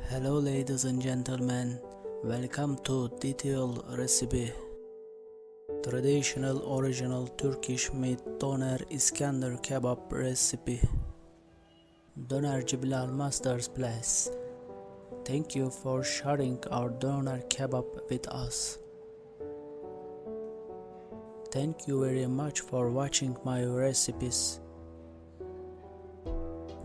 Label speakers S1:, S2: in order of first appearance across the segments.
S1: Hello ladies and gentlemen, welcome to detailed recipe. Traditional original Turkish meat doner iskender kebab recipe. Donerci Bilal Master's Place. Thank you for sharing our doner kebab with us. Thank you very much for watching my recipes.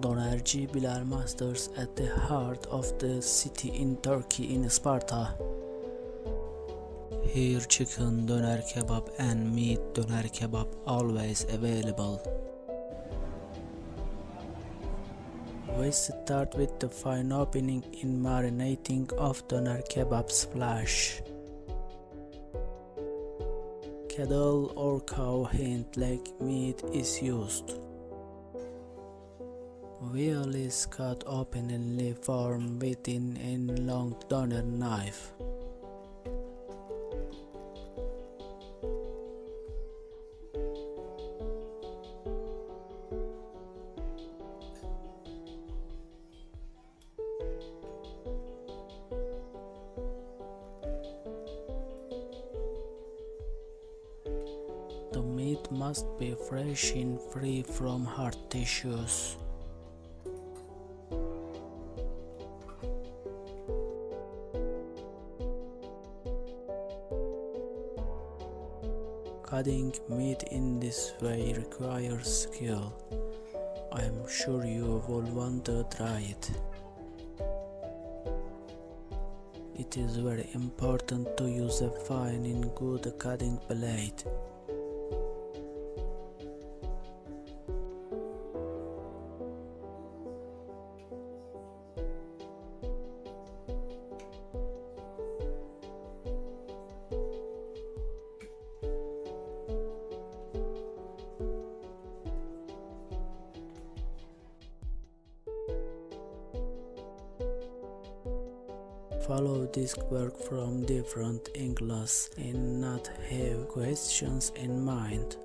S1: Donerci Bilal Masters at the heart of the city in Turkey in Sparta. Here chicken doner kebab and meat doner kebab always available. We start with the fine opening in marinating of doner kebab's flesh. Cattle or cow hind leg meat is used. Veal is cut open and formed within a long doner knife. The meat must be fresh and free from hard tissues. Cutting meat in this way requires skill. I am sure you will want to try it. It is very important to use a fine and good cutting blade. Follow this work from different angles and not have questions in mind.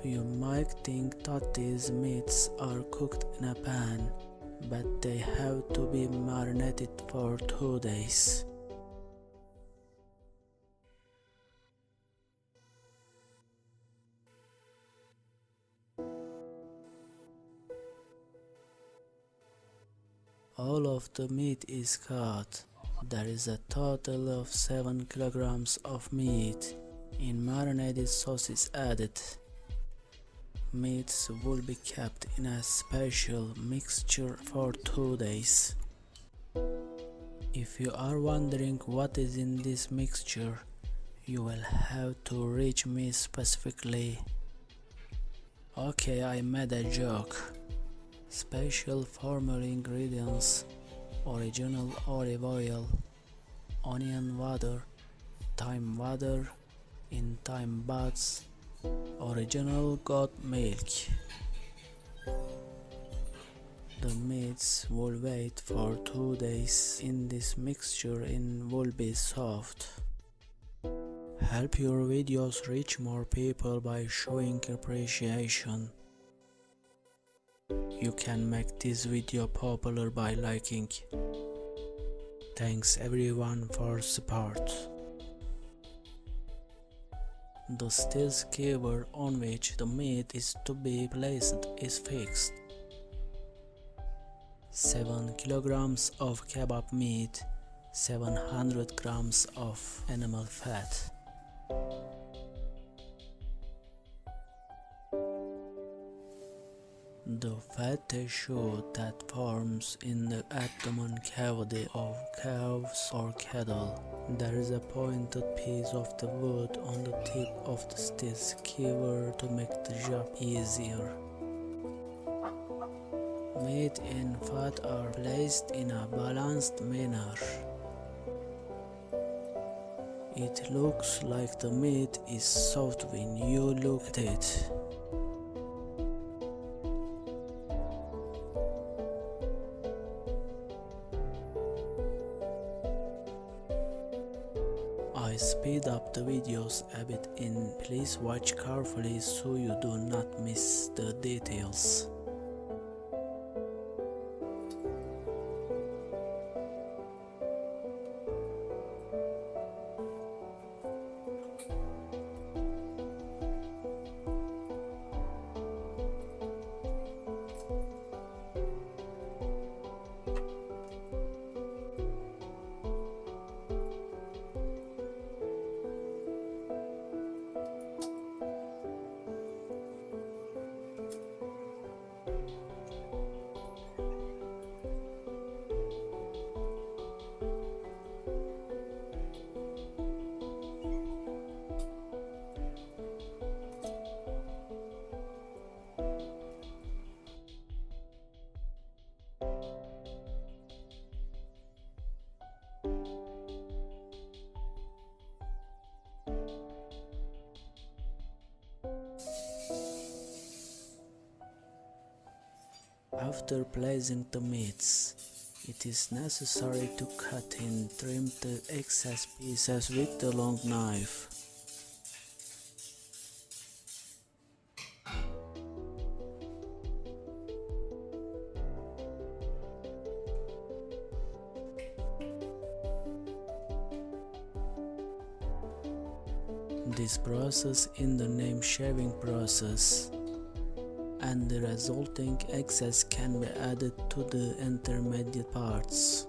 S1: You might think that these meats are cooked in a pan, but they have to be marinated for 2 days. All of the meat is cut. There is a total of 7 kilograms of meat, and marinated sauce is added. Meats will be kept in a special mixture for 2 days. If you are wondering what is in this mixture, you will have to reach me specifically. Okay, I made a joke. Special formula ingredients: original olive oil, onion water, thyme water, and thyme buds, original goat milk. The meats will wait for 2 days in this mixture and will be soft. Help your videos reach more people by showing appreciation. You can make this video popular by liking. Thanks everyone for support. The steel skewer on which the meat is to be placed is fixed. 7 kilograms of kebab meat, 700 grams of animal fat. The fat tissue that forms in the abdomen cavity of cows or cattle. There is a pointed piece of the wood on the tip of the steel skewer to make the job easier. Meat and fat are placed in a balanced manner. It looks like the meat is soft when you look at it. I speed up the videos a bit in. Please watch carefully so you do not miss the details. After placing the meats, it is necessary to cut and trim the excess pieces with the long knife. This process is the name shaving process, and the resulting excess can be added to the intermediate parts.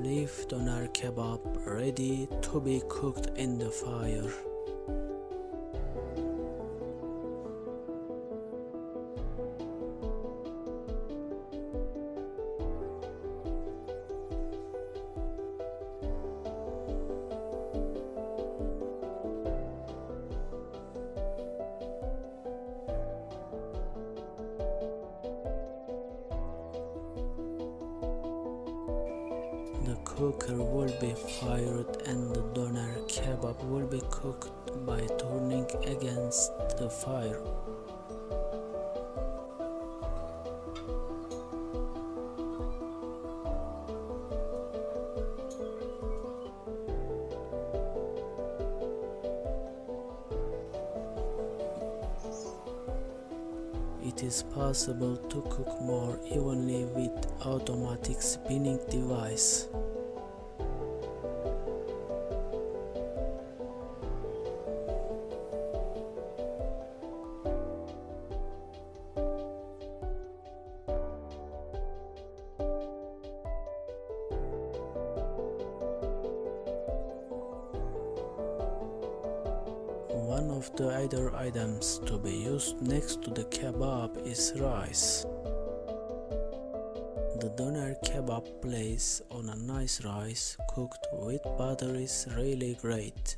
S1: Leave doner kebab ready to be cooked in the fire. The cooker will be fired and the doner kebab will be cooked by turning against the fire. It is possible to cook more evenly with automatic spinning device. One of the other items to be used next to the kebab is rice. The doner kebab placed on a nice rice cooked with butter is really great.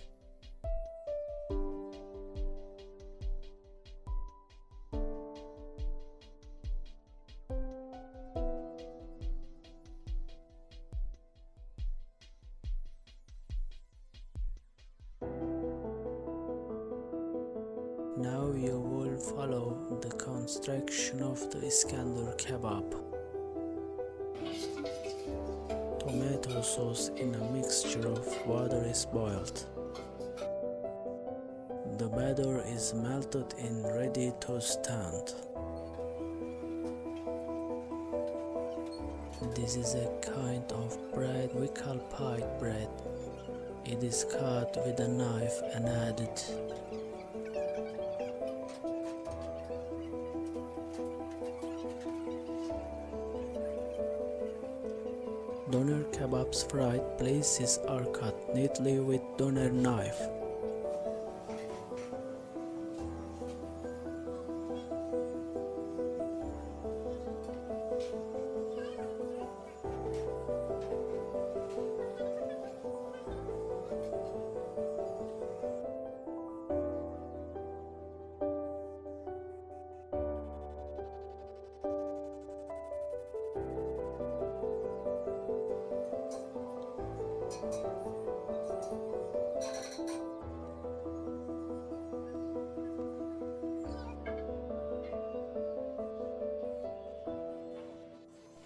S1: Now you will follow the construction of the iskender kebab. Tomato sauce in a mixture of water is boiled. The batter is melted and ready to stand. This is a kind of bread we call pie bread. It is cut with a knife and added. Doner kebab's fried pieces are cut neatly with doner knife.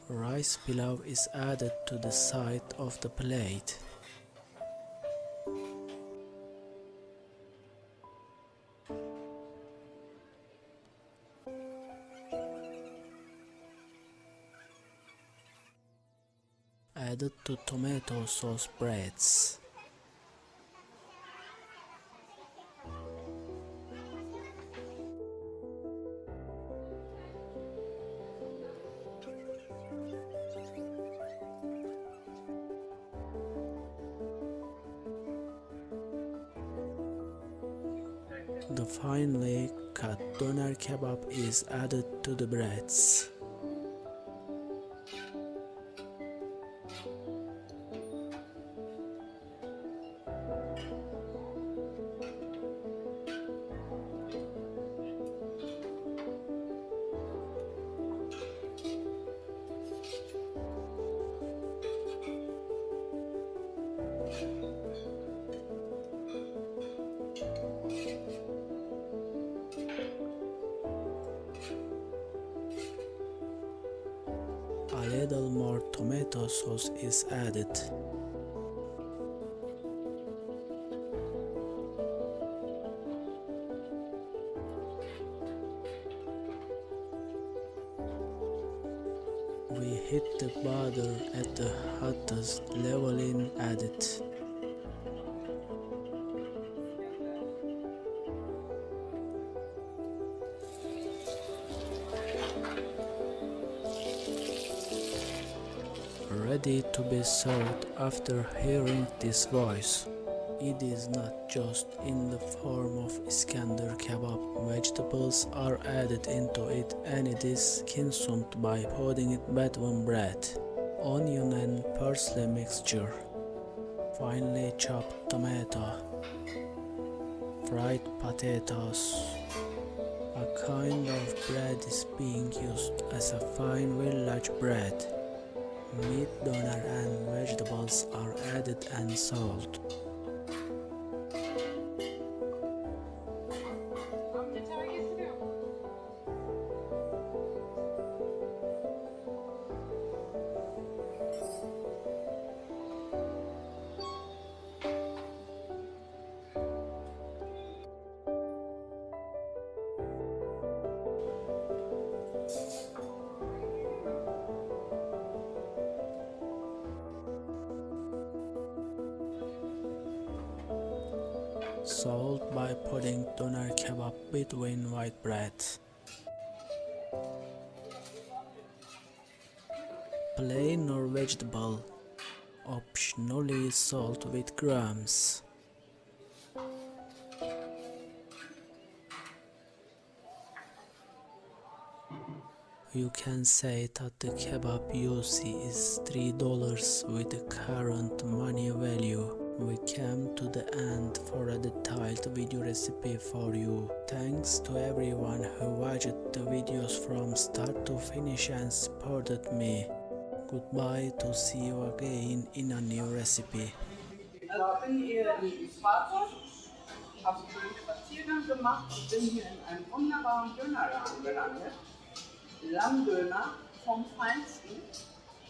S1: Rice pilau is added to the side of the plate. Added to tomato sauce breads. The finely cut doner kebab is added to the breads. A little more tomato sauce is added. We heat the butter at the hottest level and add it. Ready to be served after hearing this voice. It is not just in the form of iskender kebab. Vegetables are added into it and it is consumed by putting it between bread, onion and parsley mixture, finely chopped tomato, fried potatoes. A kind of bread is being used as a fine village bread. Meat, doner and vegetables are added and sold. Sold by putting doner kebab between white bread. Plain or vegetable, optionally sold with crumbs. You can say that the kebab you see is $3 with the current money value. We came to the end for a detailed video recipe for you. Thanks to everyone who watched the videos from start to finish and supported me. Goodbye, to see you again in a new recipe.
S2: Also bin hier in Isparta, habe einen schönen Spaziergang gemacht und bin hier in einem wunderbaren Dönerladen gelandet. Lammdöner vom Feinsten,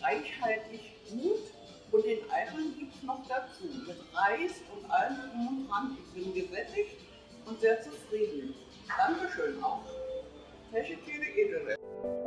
S2: reichhaltig gut und den Eifern gibt es noch dazu, mit Reis und allem drum und dran. Ich bin gesättigt und sehr zufrieden. Dankeschön auch. Teşekkür ederim.